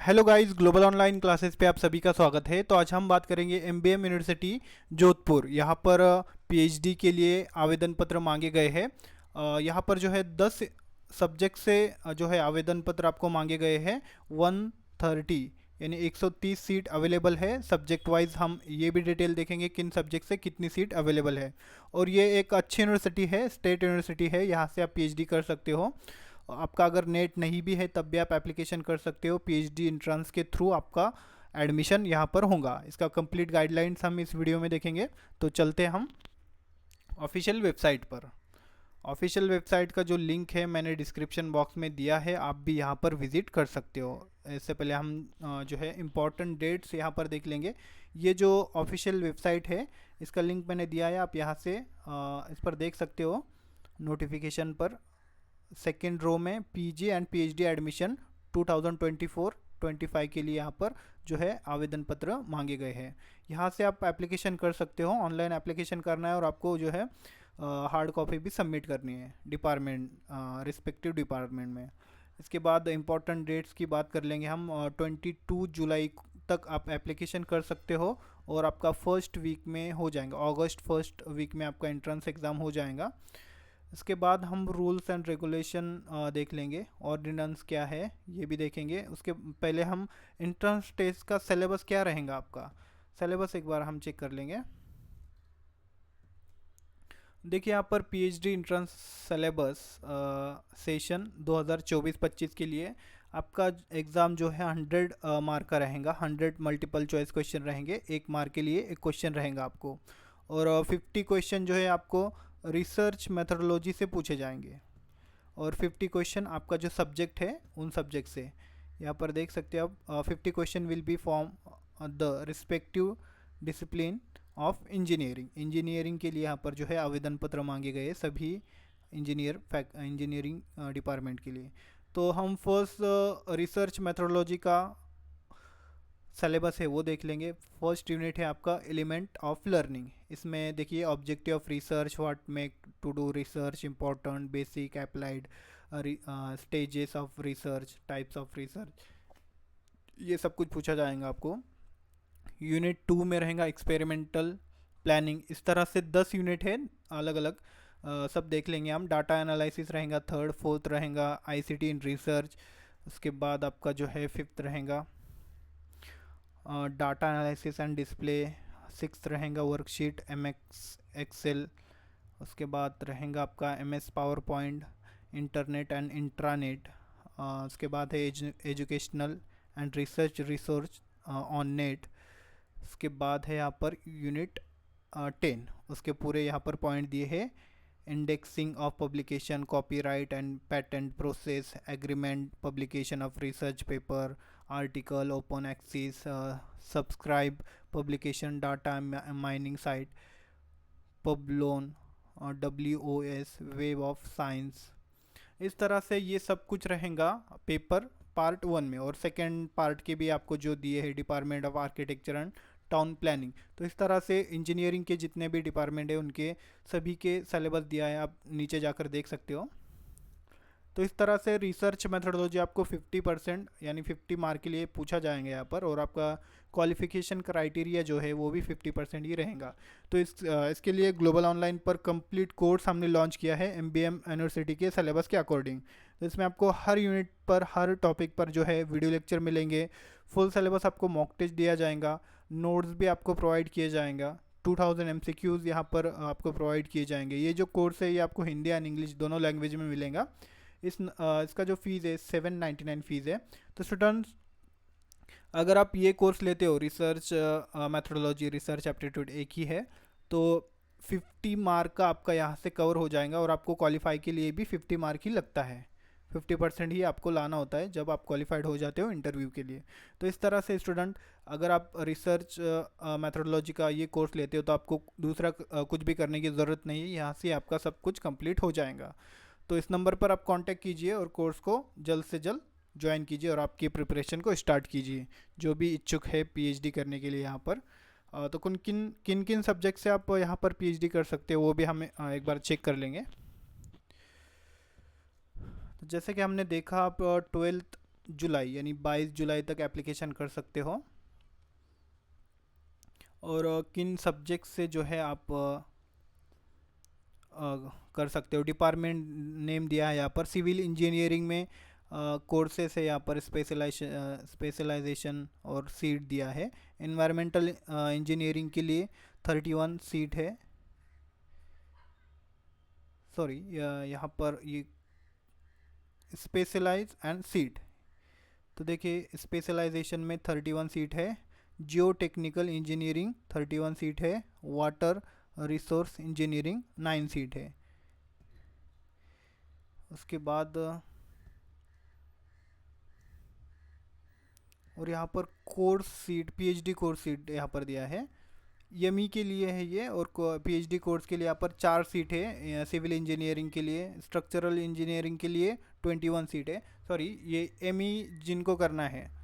Hello guys, global online classes पे आप सभी का स्वागत है। तो आज हम बात करेंगे एमबीएम यूनिवर्सिटी जोधपुर। यहाँ पर पीएचडी के लिए आवेदन पत्र मांगे गए हैं। यहाँ पर जो है 10 सब्जेक्ट से जो है आवेदन पत्र आपको मांगे गए हैं। 130 यानी 130 सीट अवेलेबल है। सब्जेक्ट वाइज हम ये भी डिटेल देखेंगे किन सब्जेक्ट से कितनी सीट अवेलेबल है। और ये एक अच्छी यूनिवर्सिटी है, स्टेट यूनिवर्सिटी है, यहाँ से आप पीएचडी कर सकते हो। आपका अगर नेट नहीं भी है तब भी आप एप्लीकेशन कर सकते हो। पीएचडी एंट्रेंस के थ्रू आपका एडमिशन यहाँ पर होगा। इसका कंप्लीट गाइडलाइंस हम इस वीडियो में देखेंगे। तो चलते हम ऑफिशियल वेबसाइट पर। ऑफिशियल वेबसाइट का जो लिंक है मैंने डिस्क्रिप्शन बॉक्स में दिया है, आप भी यहाँ पर विजिट कर सकते हो। इससे पहले हम जो है इम्पॉर्टेंट डेट्स यहाँ पर देख लेंगे। ये जो ऑफिशियल वेबसाइट है इसका लिंक मैंने दिया है, आप यहाँ से इस पर देख सकते हो। नोटिफिकेशन पर सेकेंड रो में पीजी एंड पीएचडी एडमिशन 2024-25 के लिए यहाँ पर जो है आवेदन पत्र मांगे गए हैं। यहाँ से आप एप्लीकेशन कर सकते हो। ऑनलाइन एप्लीकेशन करना है और आपको जो है हार्ड कॉपी भी सबमिट करनी है डिपार्टमेंट, रिस्पेक्टिव डिपार्टमेंट में। इसके बाद इम्पॉर्टेंट डेट्स की बात कर लेंगे हम। 22 जुलाई तक आप एप्लीकेशन कर सकते हो और आपका फर्स्ट वीक में हो जाएगा। अगस्त फर्स्ट वीक में आपका एंट्रेंस एग्ज़ाम हो जाएगा। इसके बाद हम रूल्स एंड रेगुलेशन देख लेंगे, ऑर्डिनेंस क्या है ये भी देखेंगे। उसके पहले हम एंट्रेंस टेस्ट का सिलेबस क्या रहेगा, आपका सिलेबस एक बार हम चेक कर लेंगे। देखिए यहाँ पर पीएचडी एंट्रेंस सिलेबस सेशन 2024-25 के लिए आपका एग्ज़ाम जो है 100 मार्क का रहेगा। 100 मल्टीपल चॉइस क्वेश्चन रहेंगे, 1 मार्क के लिए एक क्वेश्चन रहेगा आपको। और 50 क्वेश्चन जो है आपको रिसर्च मेथडोलॉजी से पूछे जाएंगे और 50 क्वेश्चन आपका जो सब्जेक्ट है उन सब्जेक्ट से। यहाँ पर देख सकते हो आप 50 question will be form the respective discipline of engineering के लिए यहाँ पर जो है आवेदन पत्र मांगे गए सभी इंजीनियरिंग डिपार्टमेंट के लिए। तो हम फर्स्ट रिसर्च मेथडोलॉजी का सिलेबस है वो देख लेंगे। फर्स्ट यूनिट है आपका एलिमेंट ऑफ लर्निंग। इसमें देखिए objective of research, what make to do research, important, basic, applied, stages of research, types of research, ये सब कुछ पूछा जाएगा आपको। यूनिट 2 में रहेगा एक्सपेरिमेंटल प्लानिंग। इस तरह से 10 यूनिट है अलग अलग, सब देख लेंगे हम। डाटा एनालिसिस रहेगा थर्ड, फोर्थ रहेगा आईसीटी इन रिसर्च। उसके बाद आपका जो है फिफ्थ रहेगा data analysis and display. Six रहेगा वर्कशीट एमएक्स एक्सेल। उसके बाद रहेगा आपका MS power point, internet and intranet. उसके बाद है educational and research resource on net. उसके बाद है यहाँ पर यूनिट 10, उसके पूरे यहाँ पर पॉइंट दिए हैं। Indexing of publication, copyright and patent process, agreement, publication of research paper, article, open access, subscribe, publication, data mining site, Publons, WOS, web of science. इस तरह से ये सब कुछ रहेगा पेपर पार्ट 1 में। और सेकेंड पार्ट के भी आपको जो दिए हैं department of architecture and town planning. तो इस तरह से इंजीनियरिंग के जितने भी डिपार्टमेंट है उनके सभी के सिलेबस दिया है, आप नीचे जाकर देख सकते हो। तो इस तरह से रिसर्च मेथडोलॉजी आपको 50% यानी 50 मार्क के लिए पूछा जाएगा यहाँ पर। और आपका क्वालिफिकेशन क्राइटेरिया जो है वो भी 50% ही रहेगा। तो इसके लिए ग्लोबल ऑनलाइन पर कंप्लीट कोर्स हमने लॉन्च किया है एमबीएम यूनिवर्सिटी के सिलेबस के अकॉर्डिंग। तो इसमें आपको हर यूनिट पर, हर टॉपिक पर जो है वीडियो लेक्चर मिलेंगे। फुल सिलेबस आपको मॉक टेस्ट दिया जाएगा, नोट्स भी आपको प्रोवाइड किए जाएगा। 2000 MCQs यहाँ पर आपको प्रोवाइड किए जाएंगे। ये जो कोर्स है ये आपको हिंदी एंड इंग्लिश दोनों लैंग्वेज में मिलेगा। इसका जो फीस है 799 फीस है। तो स्टूडेंट्स अगर आप ये कोर्स लेते हो, रिसर्च मेथडोलॉजी, रिसर्च एप्टीट्यूड एक ही है, तो 50 मार्क का आपका यहाँ से कवर हो जाएगा। और आपको क्वालिफाई के लिए भी 50 मार्क ही लगता है, 50% ही आपको लाना होता है जब आप क्वालिफाइड हो जाते हो इंटरव्यू के लिए। तो इस तरह से स्टूडेंट अगर आप रिसर्च मेथडोलॉजी का ये कोर्स लेते हो तो आपको दूसरा कुछ भी करने की ज़रूरत नहीं है, यहाँ से आपका सब कुछ कंप्लीट हो जाएगा। तो इस नंबर पर आप कांटेक्ट कीजिए और कोर्स को जल्द से जल्द ज्वाइन कीजिए और आपकी प्रिपरेशन को स्टार्ट कीजिए, जो भी इच्छुक है पीएचडी करने के लिए यहाँ पर। तो किन किन सब्जेक्ट से आप यहाँ पर पीएचडी कर सकते हो वो भी हम एक बार चेक कर लेंगे। तो जैसे कि हमने देखा, आप 12th जुलाई यानी 22 जुलाई तक एप्लीकेशन कर सकते हो। और किन सब्जेक्ट से जो है आप कर सकते हो, डिपार्टमेंट नेम दिया है यहाँ पर। सिविल इंजीनियरिंग में कोर्सेस है यहाँ पर, स्पेशलाइजेशन और सीट दिया है। एनवायरमेंटल इंजीनियरिंग के लिए 31 सीट है, सॉरी यहाँ पर ये स्पेशलाइज एंड सीट। तो देखिए स्पेशलाइजेशन में 31 सीट है, जियो टेक्निकल इंजीनियरिंग 31 सीट है, वाटर रिसोर्स इंजीनियरिंग 9 सीट है। उसके बाद और यहाँ पर course seat, PhD course seat यहाँ पर दिया है। यमी के लिए है ये, और पीएचडी कोर्स के लिए यहाँ पर 4 सीट है। सिविल इंजीनियरिंग के लिए, स्ट्रक्चरल इंजीनियरिंग के लिए 21 सीट है। सॉरी, ये एमई जिनको करना है,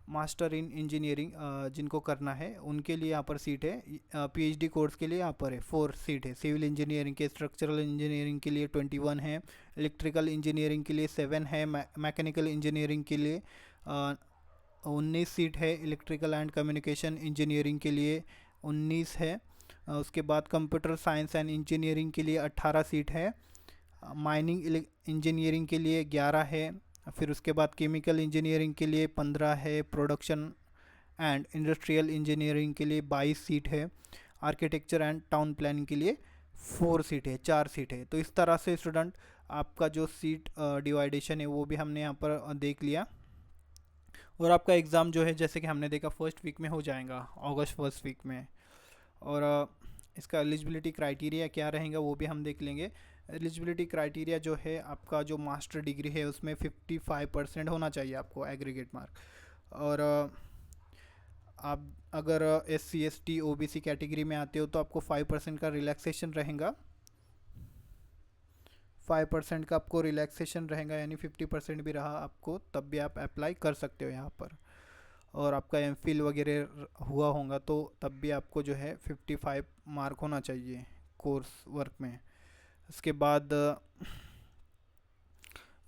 मास्टर इन इंजीनियरिंग जिनको करना है उनके लिए यहाँ पर सीट है। पीएचडी कोर्स के लिए यहाँ पर है 4 सीट है। सिविल इंजीनियरिंग के, स्ट्रक्चरल इंजीनियरिंग के लिए 21 है, इलेक्ट्रिकल इंजीनियरिंग के लिए 7 है, मैकेनिकल इंजीनियरिंग के लिए 19 सीट है, इलेक्ट्रिकल एंड कम्युनिकेशन इंजीनियरिंग के लिए 19 है। उसके बाद कंप्यूटर साइंस एंड इंजीनियरिंग के लिए 18 सीट है, माइनिंग इंजीनियरिंग के लिए 11 है, फिर उसके बाद केमिकल इंजीनियरिंग के लिए 15 है, प्रोडक्शन एंड इंडस्ट्रियल इंजीनियरिंग के लिए 22 सीट है, आर्किटेक्चर एंड टाउन प्लानिंग के लिए 4 सीट है, 4 सीट है। तो इस तरह से स्टूडेंट आपका जो सीट डिवाइडेशन है वो भी हमने यहाँ पर देख लिया। और आपका एग्ज़ाम जो है जैसे कि हमने देखा फर्स्ट वीक में हो जाएगा, अगस्त फर्स्ट वीक में। और इसका एलिजिबिलिटी क्राइटेरिया क्या रहेगा वो भी हम देख लेंगे। एलिजिबिलिटी क्राइटेरिया जो है, आपका जो मास्टर डिग्री है उसमें 55% होना चाहिए आपको एग्रीगेट मार्क। और आप अगर SC ST OBC कैटेगरी में आते हो तो आपको 5% का रिलैक्सेशन रहेगा, 5% का आपको रिलैक्सेशन रहेगा, यानी 50% भी रहा आपको तब भी आप अप्लाई कर सकते हो यहाँ पर। और आपका MPhil वगैरह हुआ होगा तो तब भी आपको जो है 55 मार्क होना चाहिए कोर्स वर्क में। उसके बाद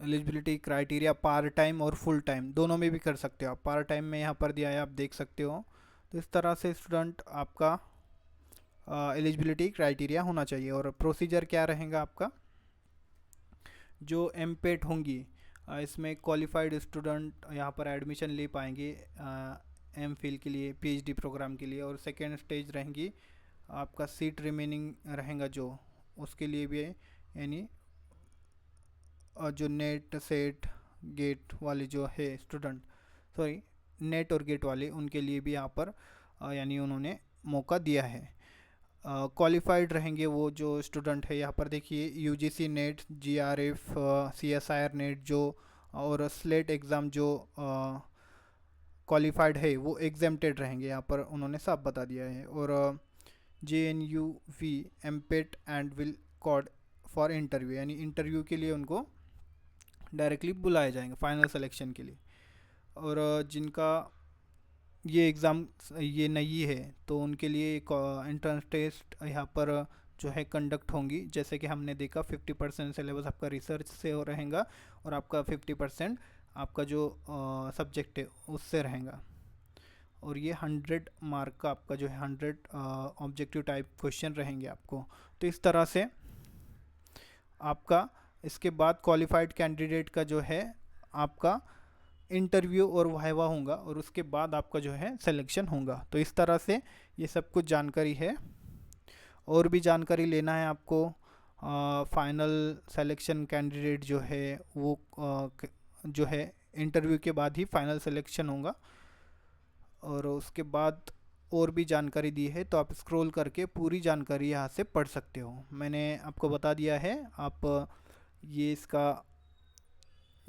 एलिजिबिलिटी क्राइटेरिया पार्ट टाइम और फुल टाइम दोनों में भी कर सकते हो आप। पार्ट टाइम में यहाँ पर दिया है, आप देख सकते हो। तो इस तरह से स्टूडेंट आपका एलिजिबिलिटी क्राइटेरिया होना चाहिए। और प्रोसीजर क्या रहेगा आपका, जो MPET होंगी इसमें क्वालिफाइड स्टूडेंट यहाँ पर एडमिशन ले पाएंगे MPhil के लिए, PhD प्रोग्राम के लिए। और सेकेंड स्टेज रहेंगी आपका सीट रिमेनिंग रहेगा जो, उसके लिए भी यानी जो नेट सेट गेट वाले जो है स्टूडेंट, सॉरी नेट और गेट वाले, उनके लिए भी यहाँ पर यानी उन्होंने मौका दिया है। क्वालिफाइड रहेंगे वो जो स्टूडेंट है, यहाँ पर देखिए UGC net, GRF, CSIR net जो, और स्लेट एग्ज़ाम जो क्वालिफाइड है वो एग्जेम्प्टेड रहेंगे, यहाँ पर उन्होंने साफ बता दिया है। और JNUV MPET and will call for interview, यानी इंटरव्यू के लिए उनको डायरेक्टली बुलाए जाएंगे फाइनल सिलेक्शन के लिए। और जिनका ये एग्ज़ाम ये नहीं है तो उनके लिए एंट्रेंस टेस्ट यहाँ पर जो है कंडक्ट होंगी। जैसे कि हमने देखा 50% सिलेबस आपका रिसर्च से हो रहेगा, और आपका 50% आपका जो सब्जेक्ट है उससे रहेगा। और ये 100 मार्क का आपका जो है 100 ऑब्जेक्टिव टाइप क्वेश्चन रहेंगे आपको। तो इस तरह से आपका इसके बाद क्वालिफाइड कैंडिडेट का जो है आपका इंटरव्यू और वाइवा होगा, और उसके बाद आपका जो है सिलेक्शन होगा। तो इस तरह से ये सब कुछ जानकारी है। और भी जानकारी लेना है आपको, फाइनल सिलेक्शन कैंडिडेट जो है वो जो है इंटरव्यू के बाद ही फाइनल सिलेक्शन होगा। और उसके बाद और भी जानकारी दी है, तो आप स्क्रॉल करके पूरी जानकारी यहाँ से पढ़ सकते हो। मैंने आपको बता दिया है, आप ये इसका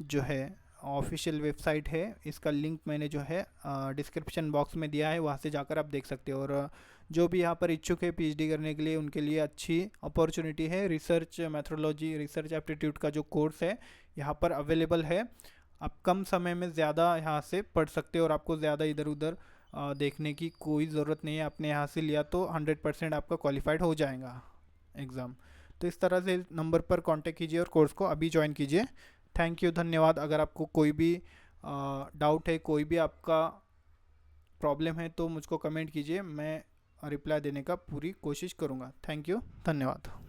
जो है ऑफिशियल वेबसाइट है, इसका लिंक मैंने जो है डिस्क्रिप्शन बॉक्स में दिया है, वहाँ से जाकर आप देख सकते हो। और जो भी यहाँ पर इच्छुक है PhD करने के लिए उनके लिए अच्छी अपॉर्चुनिटी है। रिसर्च मेथोडोलॉजी, रिसर्च एप्टीट्यूड का जो कोर्स है यहाँ पर अवेलेबल है। आप कम समय में ज़्यादा यहाँ से पढ़ सकते हो, और आपको ज़्यादा इधर उधर देखने की कोई ज़रूरत नहीं है। आपने यहाँ से लिया तो 100% आपका क्वालिफाइड हो जाएगा एग्ज़ाम। तो इस तरह से नंबर पर कांटेक्ट कीजिए और कोर्स को अभी ज्वाइन कीजिए। थैंक यू, धन्यवाद। अगर आपको कोई भी डाउट है, कोई भी आपका प्रॉब्लम है तो मुझको कमेंट कीजिए, मैं रिप्लाई देने का पूरी कोशिश करूँगा। थैंक यू, धन्यवाद।